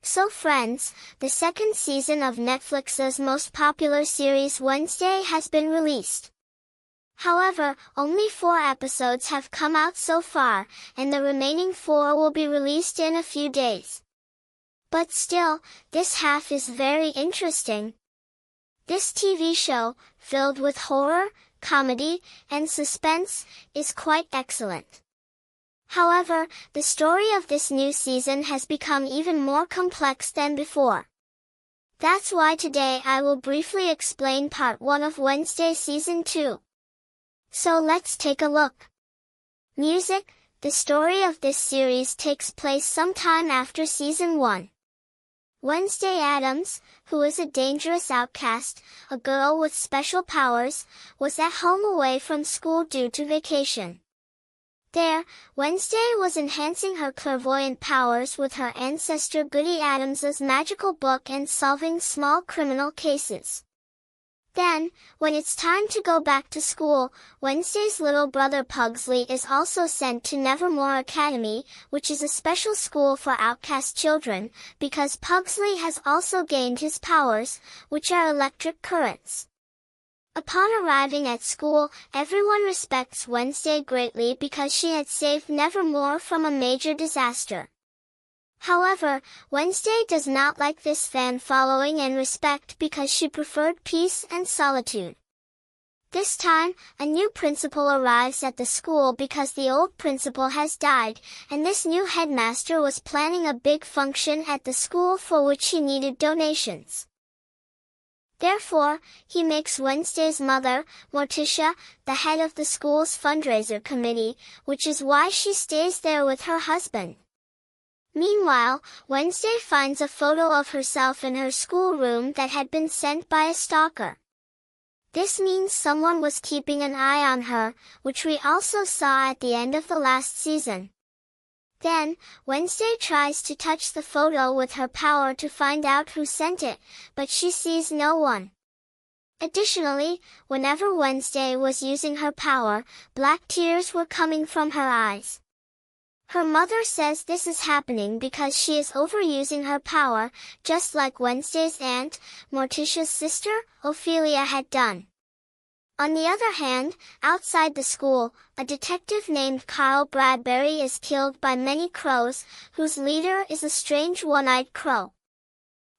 So friends, the second season of Netflix's most popular series Wednesday has been released. However, only 4 episodes have come out so far, and the remaining 4 will be released in a few days. But still, this half is very interesting. This TV show, filled with horror, comedy, and suspense, is quite excellent. However, the story of this new season has become even more complex than before. That's why today I will briefly explain part 1 of Wednesday Season 2. So let's take a look. Music. The story of this series takes place sometime after Season 1. Wednesday Addams, who is a dangerous outcast, a girl with special powers, was at home away from school due to vacation. There, Wednesday was enhancing her clairvoyant powers with her ancestor Goody Addams's magical book and solving small criminal cases. Then, when it's time to go back to school, Wednesday's little brother Pugsley is also sent to Nevermore Academy, which is a special school for outcast children, because Pugsley has also gained his powers, which are electric currents. Upon arriving at school, everyone respects Wednesday greatly because she had saved Nevermore from a major disaster. However, Wednesday does not like this fan following and respect because she preferred peace and solitude. This time, a new principal arrives at the school because the old principal has died, and this new headmaster was planning a big function at the school for which he needed donations. Therefore, he makes Wednesday's mother, Morticia, the head of the school's fundraiser committee, which is why she stays there with her husband. Meanwhile, Wednesday finds a photo of herself in her schoolroom that had been sent by a stalker. This means someone was keeping an eye on her, which we also saw at the end of the last season. Then, Wednesday tries to touch the photo with her power to find out who sent it, but she sees no one. Additionally, whenever Wednesday was using her power, black tears were coming from her eyes. Her mother says this is happening because she is overusing her power, just like Wednesday's aunt, Morticia's sister, Ophelia had done. On the other hand, outside the school, a detective named Carl Bradbury is killed by many crows, whose leader is a strange one-eyed crow.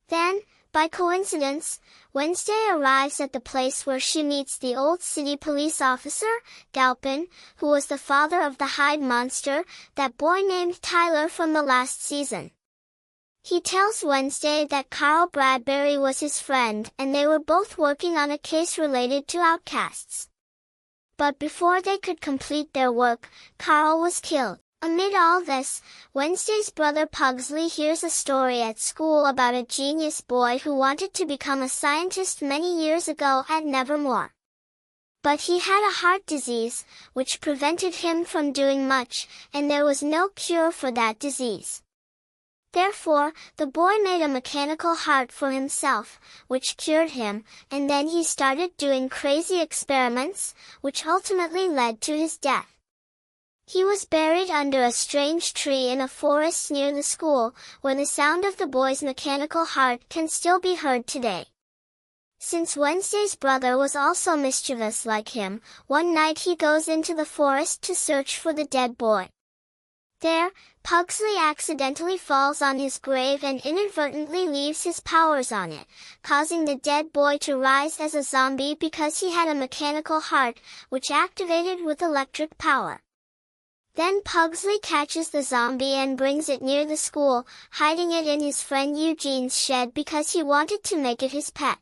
Then, by coincidence, Wednesday arrives at the place where she meets the old city police officer, Galpin, who was the father of the Hyde monster, that boy named Tyler from the last season. He tells Wednesday that Carl Bradbury was his friend and they were both working on a case related to outcasts. But before they could complete their work, Carl was killed. Amid all this, Wednesday's brother Pugsley hears a story at school about a genius boy who wanted to become a scientist many years ago at Nevermore. But he had a heart disease, which prevented him from doing much, and there was no cure for that disease. Therefore, the boy made a mechanical heart for himself, which cured him, and then he started doing crazy experiments, which ultimately led to his death. He was buried under a strange tree in a forest near the school, where the sound of the boy's mechanical heart can still be heard today. Since Wednesday's brother was also mischievous like him, one night he goes into the forest to search for the dead boy. There, Pugsley accidentally falls on his grave and inadvertently leaves his powers on it, causing the dead boy to rise as a zombie because he had a mechanical heart, which activated with electric power. Then Pugsley catches the zombie and brings it near the school, hiding it in his friend Eugene's shed because he wanted to make it his pet.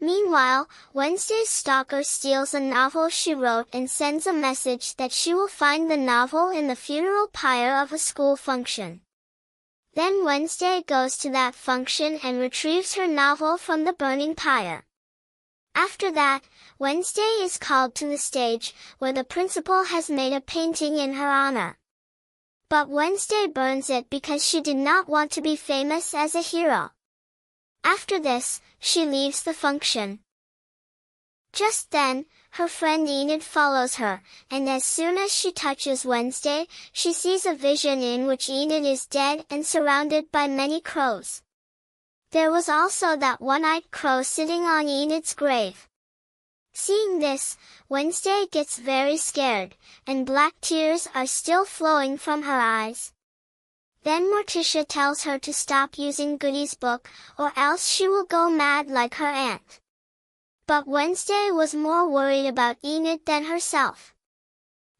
Meanwhile, Wednesday's stalker steals a novel she wrote and sends a message that she will find the novel in the funeral pyre of a school function. Then Wednesday goes to that function and retrieves her novel from the burning pyre. After that, Wednesday is called to the stage, where the principal has made a painting in her honor. But Wednesday burns it because she did not want to be famous as a hero. After this, she leaves the function. Just then, her friend Enid follows her, and as soon as she touches Wednesday, she sees a vision in which Enid is dead and surrounded by many crows. There was also that one-eyed crow sitting on Enid's grave. Seeing this, Wednesday gets very scared, and black tears are still flowing from her eyes. Then Morticia tells her to stop using Goody's book, or else she will go mad like her aunt. But Wednesday was more worried about Enid than herself.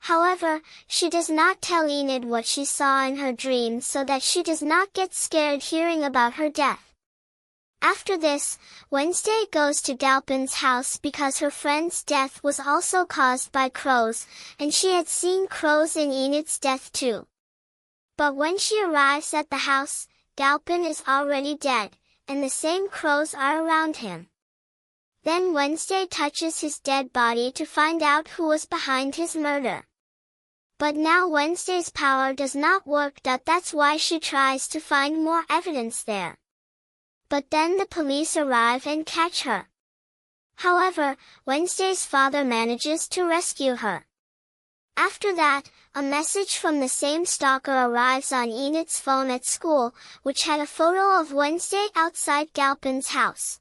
However, she does not tell Enid what she saw in her dream so that she does not get scared hearing about her death. After this, Wednesday goes to Galpin's house because her friend's death was also caused by crows, and she had seen crows in Enid's death too. But when she arrives at the house, Galpin is already dead, and the same crows are around him. Then Wednesday touches his dead body to find out who was behind his murder. But now Wednesday's power does not work. That's why she tries to find more evidence there. But then the police arrive and catch her. However, Wednesday's father manages to rescue her. After that, a message from the same stalker arrives on Enid's phone at school, which had a photo of Wednesday outside Galpin's house.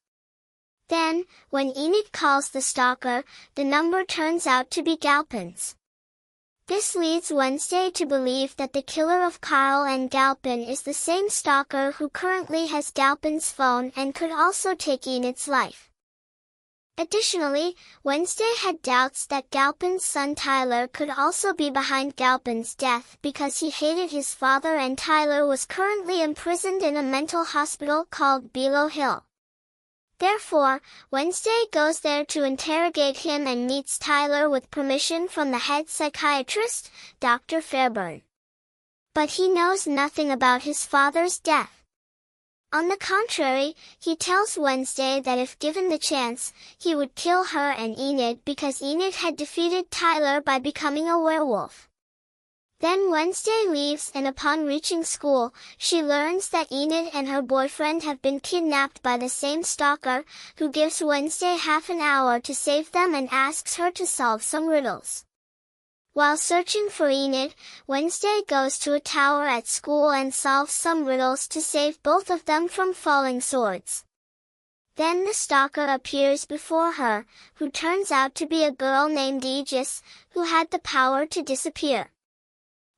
Then, when Enid calls the stalker, the number turns out to be Galpin's. This leads Wednesday to believe that the killer of Carl and Galpin is the same stalker who currently has Galpin's phone and could also take Enid's life. Additionally, Wednesday had doubts that Galpin's son Tyler could also be behind Galpin's death because he hated his father, and Tyler was currently imprisoned in a mental hospital called Below Hill. Therefore, Wednesday goes there to interrogate him and meets Tyler with permission from the head psychiatrist, Dr. Fairburn. But he knows nothing about his father's death. On the contrary, he tells Wednesday that if given the chance, he would kill her and Enid because Enid had defeated Tyler by becoming a werewolf. Then Wednesday leaves, and upon reaching school, she learns that Enid and her boyfriend have been kidnapped by the same stalker, who gives Wednesday half an hour to save them and asks her to solve some riddles. While searching for Enid, Wednesday goes to a tower at school and solves some riddles to save both of them from falling swords. Then the stalker appears before her, who turns out to be a girl named Aegis, who had the power to disappear.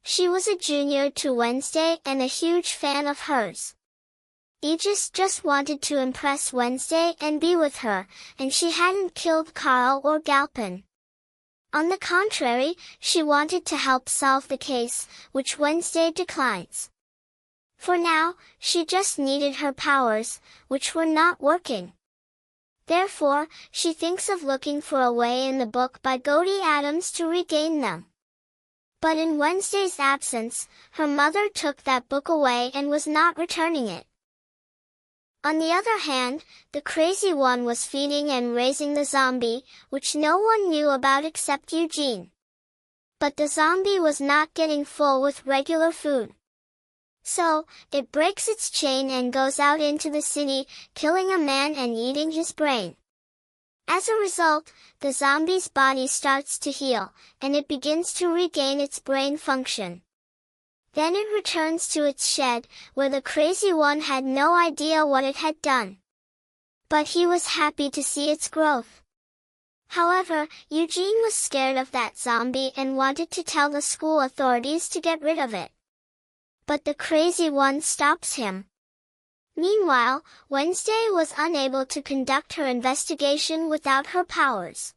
She was a junior to Wednesday and a huge fan of hers. Aegis just wanted to impress Wednesday and be with her, and she hadn't killed Carl or Galpin. On the contrary, she wanted to help solve the case, which Wednesday declines. For now, she just needed her powers, which were not working. Therefore, she thinks of looking for a way in the book by Wednesday Addams to regain them. But in Wednesday's absence, her mother took that book away and was not returning it. On the other hand, the crazy one was feeding and raising the zombie, which no one knew about except Eugene. But the zombie was not getting full with regular food. So, it breaks its chain and goes out into the city, killing a man and eating his brain. As a result, the zombie's body starts to heal, and it begins to regain its brain function. Then it returns to its shed, where the crazy one had no idea what it had done. But he was happy to see its growth. However, Eugene was scared of that zombie and wanted to tell the school authorities to get rid of it. But the crazy one stops him. Meanwhile, Wednesday was unable to conduct her investigation without her powers.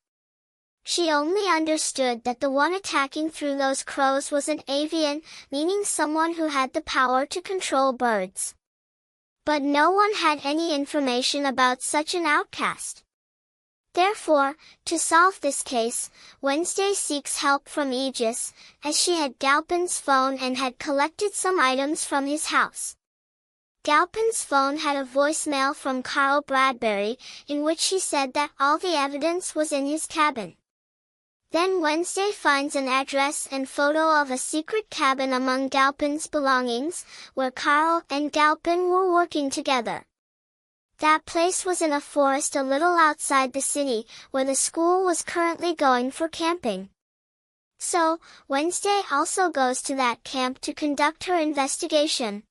She only understood that the one attacking through those crows was an avian, meaning someone who had the power to control birds. But no one had any information about such an outcast. Therefore, to solve this case, Wednesday seeks help from Aegis, as she had Galpin's phone and had collected some items from his house. Galpin's phone had a voicemail from Carl Bradbury, in which he said that all the evidence was in his cabin. Then Wednesday finds an address and photo of a secret cabin among Galpin's belongings, where Carl and Galpin were working together. That place was in a forest a little outside the city, where the school was currently going for camping. So, Wednesday also goes to that camp to conduct her investigation.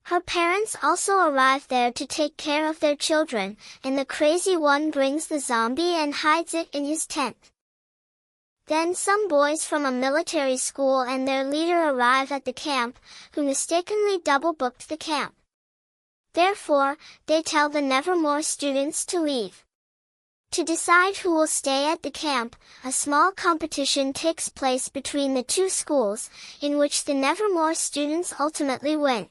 Her parents also arrive there to take care of their children, and the crazy one brings the zombie and hides it in his tent. Then some boys from a military school and their leader arrive at the camp, who mistakenly double-booked the camp. Therefore, they tell the Nevermore students to leave. To decide who will stay at the camp, a small competition takes place between the two schools, in which the Nevermore students ultimately win.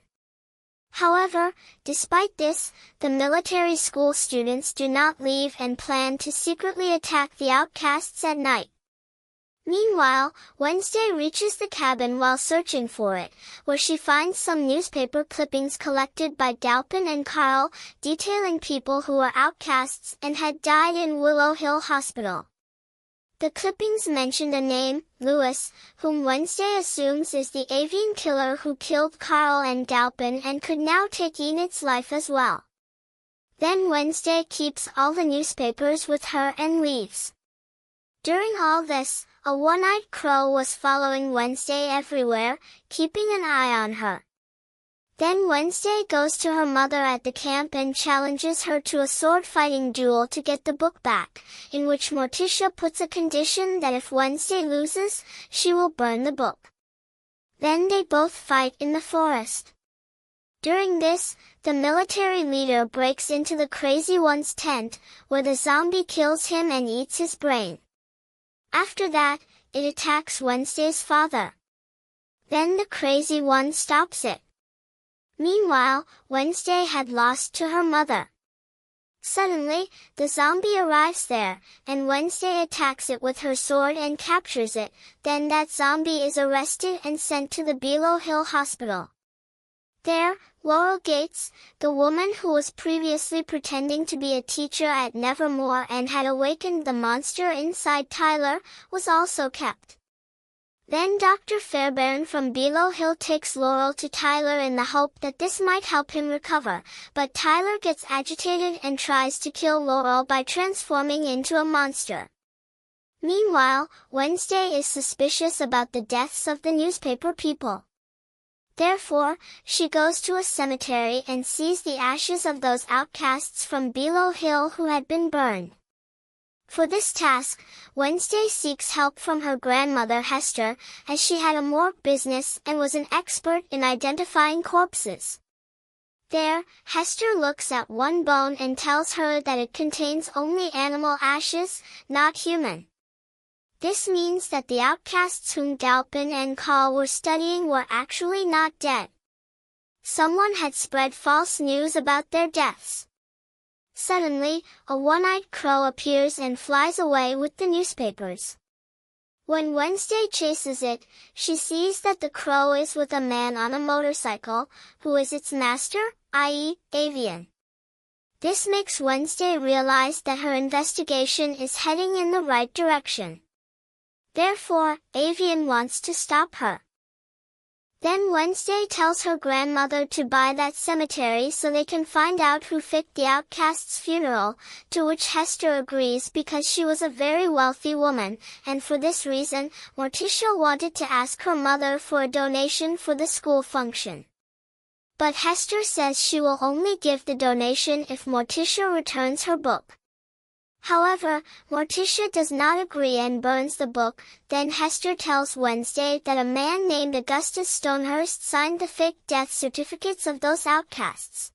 However, despite this, the military school students do not leave and plan to secretly attack the outcasts at night. Meanwhile, Wednesday reaches the cabin while searching for it, where she finds some newspaper clippings collected by Galpin and Carl, detailing people who were outcasts and had died in Willow Hill Hospital. The clippings mentioned a name, Lewis, whom Wednesday assumes is the avian killer who killed Carl and Galpin and could now take Enid's life as well. Then Wednesday keeps all the newspapers with her and leaves. During all this, a one-eyed crow was following Wednesday everywhere, keeping an eye on her. Then Wednesday goes to her mother at the camp and challenges her to a sword-fighting duel to get the book back, in which Morticia puts a condition that if Wednesday loses, she will burn the book. Then they both fight in the forest. During this, the military leader breaks into the crazy one's tent, where the zombie kills him and eats his brain. After that, it attacks Wednesday's father. Then the crazy one stops it. Meanwhile, Wednesday had lost to her mother. Suddenly, the zombie arrives there, and Wednesday attacks it with her sword and captures it. Then that zombie is arrested and sent to the Below Hill Hospital. There, Laurel Gates, the woman who was previously pretending to be a teacher at Nevermore and had awakened the monster inside Tyler, was also kept. Then Dr. Fairbairn from Below Hill takes Laurel to Tyler in the hope that this might help him recover, but Tyler gets agitated and tries to kill Laurel by transforming into a monster. Meanwhile, Wednesday is suspicious about the deaths of the newspaper people. Therefore, she goes to a cemetery and sees the ashes of those outcasts from Below Hill who had been burned. For this task, Wednesday seeks help from her grandmother Hester, as she had a morgue business and was an expert in identifying corpses. There, Hester looks at one bone and tells her that it contains only animal ashes, not human. This means that the outcasts whom Galpin and Carl were studying were actually not dead. Someone had spread false news about their deaths. Suddenly, a one-eyed crow appears and flies away with the newspapers. When Wednesday chases it, she sees that the crow is with a man on a motorcycle, who is its master, i.e., Avian. This makes Wednesday realize that her investigation is heading in the right direction. Therefore, Avian wants to stop her. Then Wednesday tells her grandmother to buy that cemetery so they can find out who faked the outcast's funeral, to which Hester agrees because she was a very wealthy woman, and for this reason, Morticia wanted to ask her mother for a donation for the school function. But Hester says she will only give the donation if Morticia returns her book. However, Morticia does not agree and burns the book. Then Hester tells Wednesday that a man named Augustus Stonehurst signed the fake death certificates of those outcasts.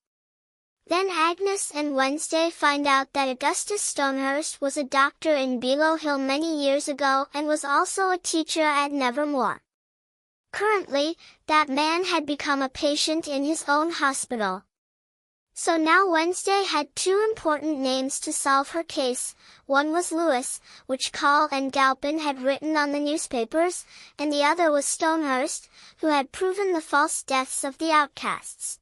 Then Agnes and Wednesday find out that Augustus Stonehurst was a doctor in Below Hill many years ago and was also a teacher at Nevermore. Currently, that man had become a patient in his own hospital. So now Wednesday had two important names to solve her case. One was Lewis, which Carl and Galpin had written on the newspapers, and the other was Stonehurst, who had proven the false deaths of the outcasts.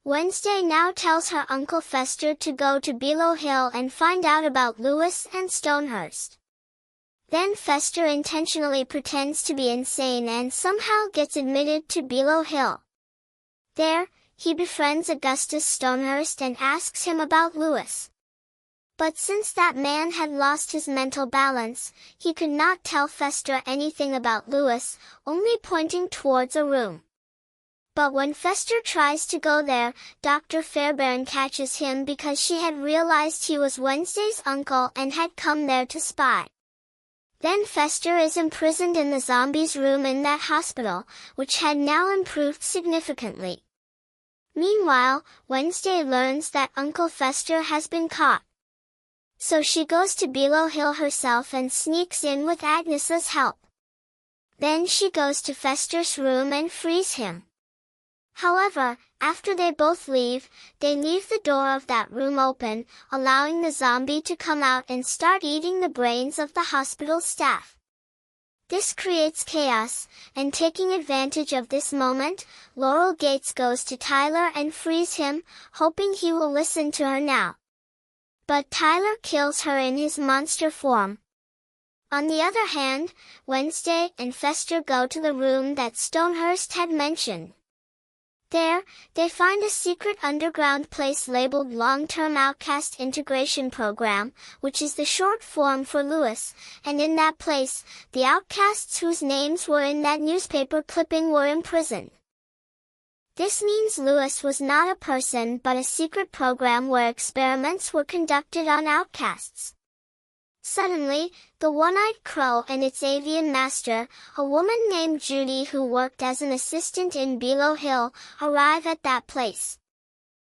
Wednesday now tells her Uncle Fester to go to Below Hill and find out about Lewis and Stonehurst. Then Fester intentionally pretends to be insane and somehow gets admitted to Below Hill. There, he befriends Augustus Stonehurst and asks him about Lewis. But since that man had lost his mental balance, he could not tell Fester anything about Lewis, only pointing towards a room. But when Fester tries to go there, Dr. Fairbairn catches him because she had realized he was Wednesday's uncle and had come there to spy. Then Fester is imprisoned in the zombies' room in that hospital, which had now improved significantly. Meanwhile, Wednesday learns that Uncle Fester has been caught. So she goes to Below Hill herself and sneaks in with Agnes's help. Then she goes to Fester's room and frees him. However, after they both leave, they leave the door of that room open, allowing the zombie to come out and start eating the brains of the hospital staff. This creates chaos, and taking advantage of this moment, Laurel Gates goes to Tyler and frees him, hoping he will listen to her now. But Tyler kills her in his monster form. On the other hand, Wednesday and Fester go to the room that Stonehurst had mentioned. There, they find a secret underground place labeled Long-Term Outcast Integration Program, which is the short form for Lewis, and in that place, the outcasts whose names were in that newspaper clipping were imprisoned. This means Lewis was not a person but a secret program where experiments were conducted on outcasts. Suddenly, the one-eyed crow and its avian master, a woman named Judy who worked as an assistant in Below Hill, arrive at that place.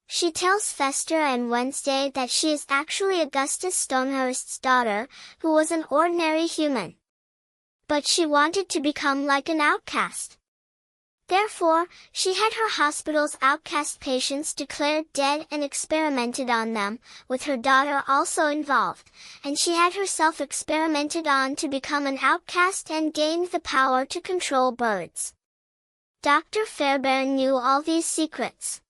She tells Fester and Wednesday that she is actually Augustus Stonehurst's daughter, who was an ordinary human. But she wanted to become like an outcast. Therefore, she had her hospital's outcast patients declared dead and experimented on them, with her daughter also involved, and she had herself experimented on to become an outcast and gained the power to control birds. Dr. Fairbairn knew all these secrets.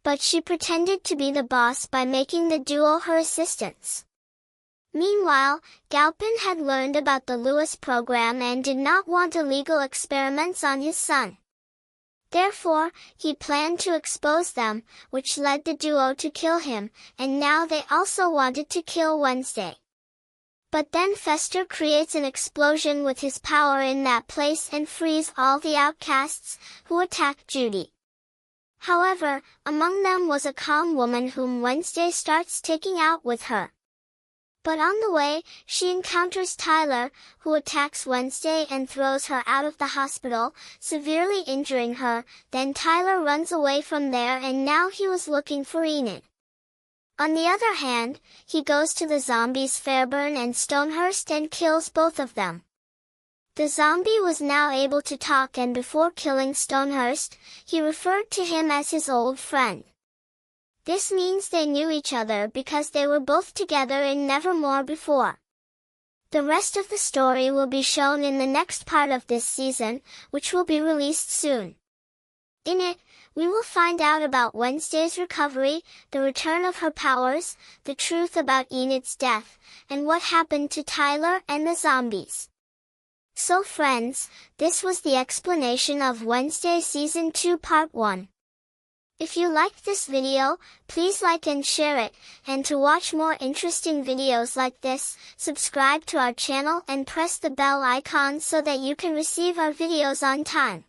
But she pretended to be the boss by making the duo her assistants. Meanwhile, Galpin had learned about the Lewis program and did not want illegal experiments on his son. Therefore, he planned to expose them, which led the duo to kill him, and now they also wanted to kill Wednesday. But then Fester creates an explosion with his power in that place and frees all the outcasts, who attack Judy. However, among them was a calm woman whom Wednesday starts taking out with her. But on the way, she encounters Tyler, who attacks Wednesday and throws her out of the hospital, severely injuring her. Then Tyler runs away from there and now he was looking for Enid. On the other hand, he goes to the zombies Fairbairn and Stonehurst and kills both of them. The zombie was now able to talk and before killing Stonehurst, he referred to him as his old friend. This means they knew each other because they were both together in Nevermore before. The rest of the story will be shown in the next part of this season, which will be released soon. In it, we will find out about Wednesday's recovery, the return of her powers, the truth about Enid's death, and what happened to Tyler and the zombies. So friends, this was the explanation of Wednesday Season 2 Part 1. If you liked this video, please like and share it, and to watch more interesting videos like this, subscribe to our channel and press the bell icon so that you can receive our videos on time.